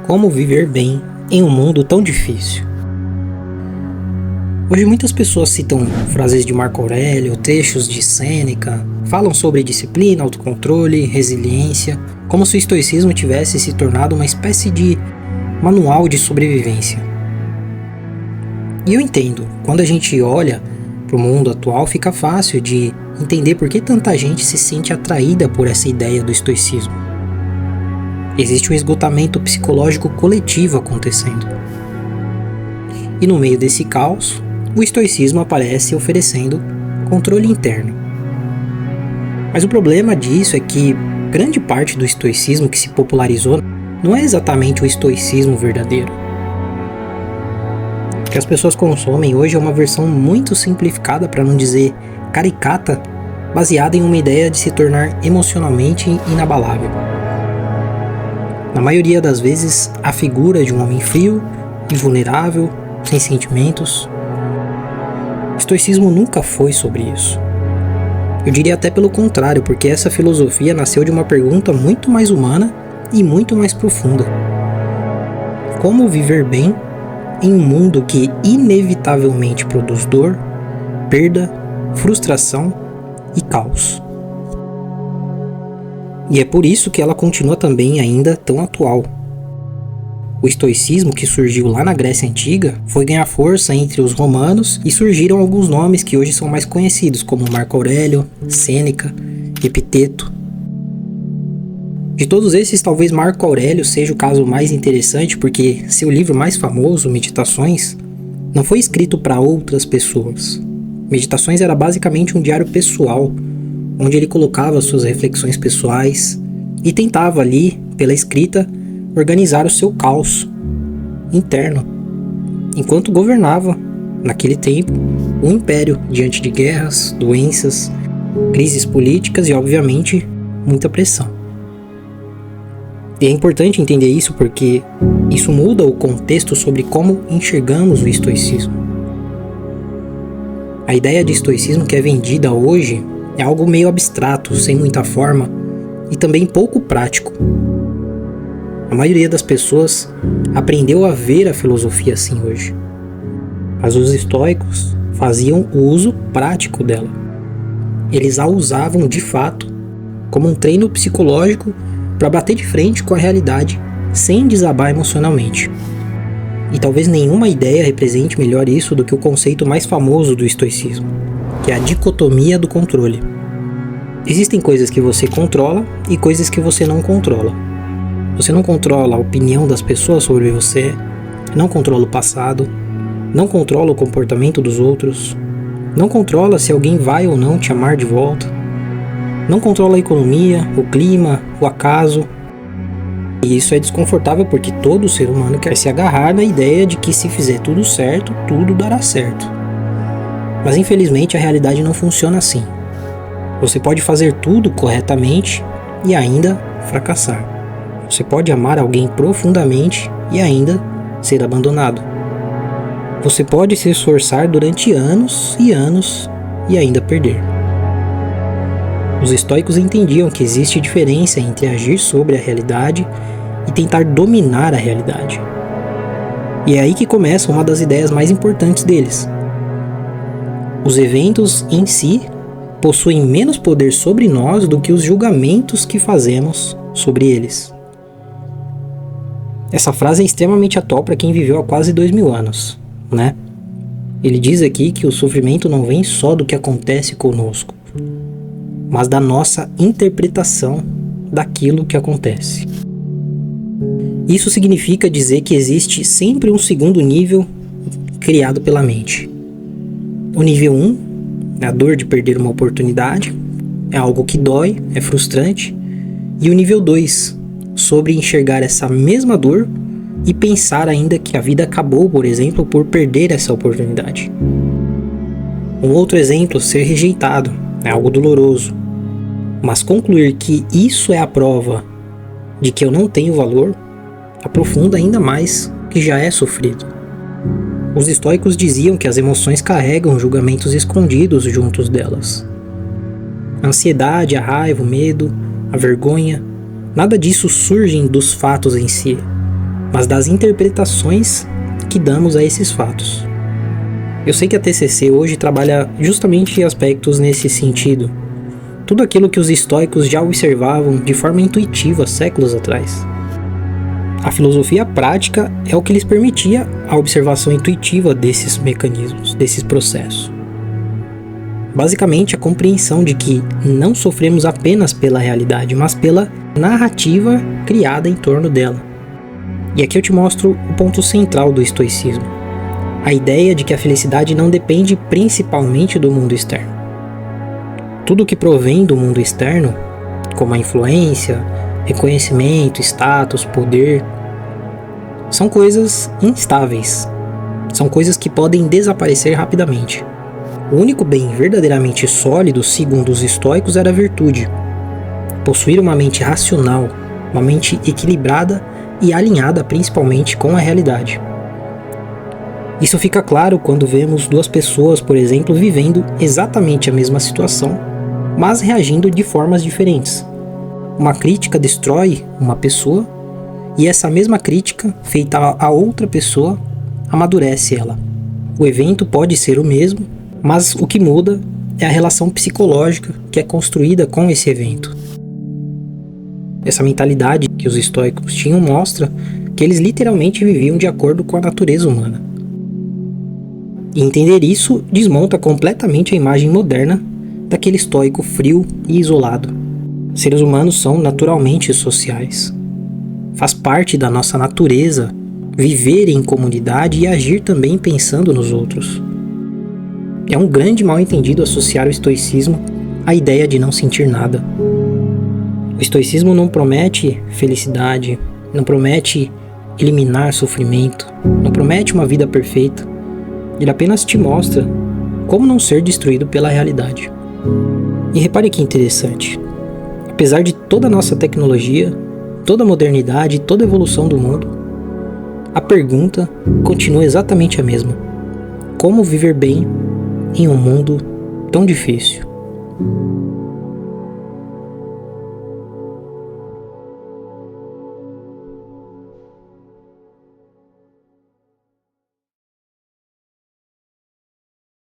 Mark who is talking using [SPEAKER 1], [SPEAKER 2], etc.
[SPEAKER 1] Como viver bem em um mundo tão difícil? Hoje muitas pessoas citam frases de Marco Aurélio, trechos de Sêneca, falam sobre disciplina, autocontrole, resiliência, como se o estoicismo tivesse se tornado uma espécie de manual de sobrevivência. E eu entendo, quando a gente olha para o mundo atual, fica fácil de entender por que tanta gente se sente atraída por essa ideia do estoicismo. Existe um esgotamento psicológico coletivo acontecendo. E no meio desse caos, o estoicismo aparece oferecendo controle interno. Mas o problema disso é que grande parte do estoicismo que se popularizou não é exatamente o estoicismo verdadeiro. O que as pessoas consomem hoje é uma versão muito simplificada, para não dizer caricata, baseada em uma ideia de se tornar emocionalmente inabalável. Na maioria das vezes, a figura de um homem frio e vulnerável, sem sentimentos. O estoicismo nunca foi sobre isso. Eu diria até pelo contrário, porque essa filosofia nasceu de uma pergunta muito mais humana e muito mais profunda. Como viver bem em um mundo que inevitavelmente produz dor, perda, frustração e caos? E é por isso que ela continua também ainda tão atual. O estoicismo, que surgiu lá na Grécia Antiga, foi ganhar força entre os romanos e surgiram alguns nomes que hoje são mais conhecidos, como Marco Aurélio, Sêneca, Epiteto. De todos esses, talvez Marco Aurélio seja o caso mais interessante, porque seu livro mais famoso, Meditações, não foi escrito para outras pessoas. Meditações era basicamente um diário pessoal, onde ele colocava suas reflexões pessoais e tentava ali, pela escrita, organizar o seu caos interno, enquanto governava, naquele tempo, um império diante de guerras, doenças, crises políticas e, obviamente, muita pressão. E é importante entender isso porque isso muda o contexto sobre como enxergamos o estoicismo. A ideia de estoicismo que é vendida hoje é algo meio abstrato, sem muita forma e também pouco prático. A maioria das pessoas aprendeu a ver a filosofia assim hoje. Mas os estoicos faziam o uso prático dela. Eles a usavam de fato como um treino psicológico para bater de frente com a realidade sem desabar emocionalmente. E talvez nenhuma ideia represente melhor isso do que o conceito mais famoso do estoicismo, que é a dicotomia do controle. Existem coisas que você controla e coisas que você não controla. Você não controla a opinião das pessoas sobre você, não controla o passado, não controla o comportamento dos outros, não controla se alguém vai ou não te amar de volta, não controla a economia, o clima, o acaso. E isso é desconfortável porque todo ser humano quer se agarrar na ideia de que se fizer tudo certo, tudo dará certo. Mas infelizmente a realidade não funciona assim. Você pode fazer tudo corretamente e ainda fracassar. Você pode amar alguém profundamente e ainda ser abandonado. Você pode se esforçar durante anos e anos e ainda perder. Os estoicos entendiam que existe diferença entre agir sobre a realidade e tentar dominar a realidade. E é aí que começa uma das ideias mais importantes deles. Os eventos em si possuem menos poder sobre nós do que os julgamentos que fazemos sobre eles. Essa frase é extremamente atual para quem viveu há quase 2000 anos, né? Ele diz aqui que o sofrimento não vem só do que acontece conosco, mas da nossa interpretação daquilo que acontece. Isso significa dizer que existe sempre um segundo nível criado pela mente. O nível 1 é a dor de perder uma oportunidade, é algo que dói, é frustrante. E o nível 2, sobre enxergar essa mesma dor e pensar ainda que a vida acabou, por exemplo, por perder essa oportunidade. Um outro exemplo, ser rejeitado, é algo doloroso. Mas concluir que isso é a prova de que eu não tenho valor, aprofunda ainda mais que já é sofrido. Os estoicos diziam que as emoções carregam julgamentos escondidos juntos delas. A ansiedade, a raiva, o medo, a vergonha, nada disso surgem dos fatos em si, mas das interpretações que damos a esses fatos. Eu sei que a TCC hoje trabalha justamente em aspectos nesse sentido. Tudo aquilo que os estoicos já observavam de forma intuitiva séculos atrás. A filosofia prática é o que lhes permitia a observação intuitiva desses mecanismos, desses processos. Basicamente, a compreensão de que não sofremos apenas pela realidade, mas pela narrativa criada em torno dela. E aqui eu te mostro o ponto central do estoicismo. A ideia de que a felicidade não depende principalmente do mundo externo. Tudo que provém do mundo externo, como a influência, reconhecimento, status, poder, são coisas instáveis. São coisas que podem desaparecer rapidamente. O único bem verdadeiramente sólido, segundo os estoicos, era a virtude. Possuir uma mente racional, uma mente equilibrada e alinhada principalmente com a realidade. Isso fica claro quando vemos duas pessoas, por exemplo, vivendo exatamente a mesma situação, mas reagindo de formas diferentes. Uma crítica destrói uma pessoa e essa mesma crítica, feita a outra pessoa, amadurece ela. O evento pode ser o mesmo, mas o que muda é a relação psicológica que é construída com esse evento. Essa mentalidade que os estoicos tinham mostra que eles literalmente viviam de acordo com a natureza humana. E entender isso desmonta completamente a imagem moderna daquele estoico frio e isolado. Seres humanos são naturalmente sociais. Faz parte da nossa natureza viver em comunidade e agir também pensando nos outros. É um grande mal-entendido associar o estoicismo à ideia de não sentir nada. O estoicismo não promete felicidade, não promete eliminar sofrimento, não promete uma vida perfeita. Ele apenas te mostra como não ser destruído pela realidade. E repare que interessante. Apesar de toda a nossa tecnologia, toda a modernidade, toda a evolução do mundo, a pergunta continua exatamente a mesma. Como viver bem em um mundo tão difícil?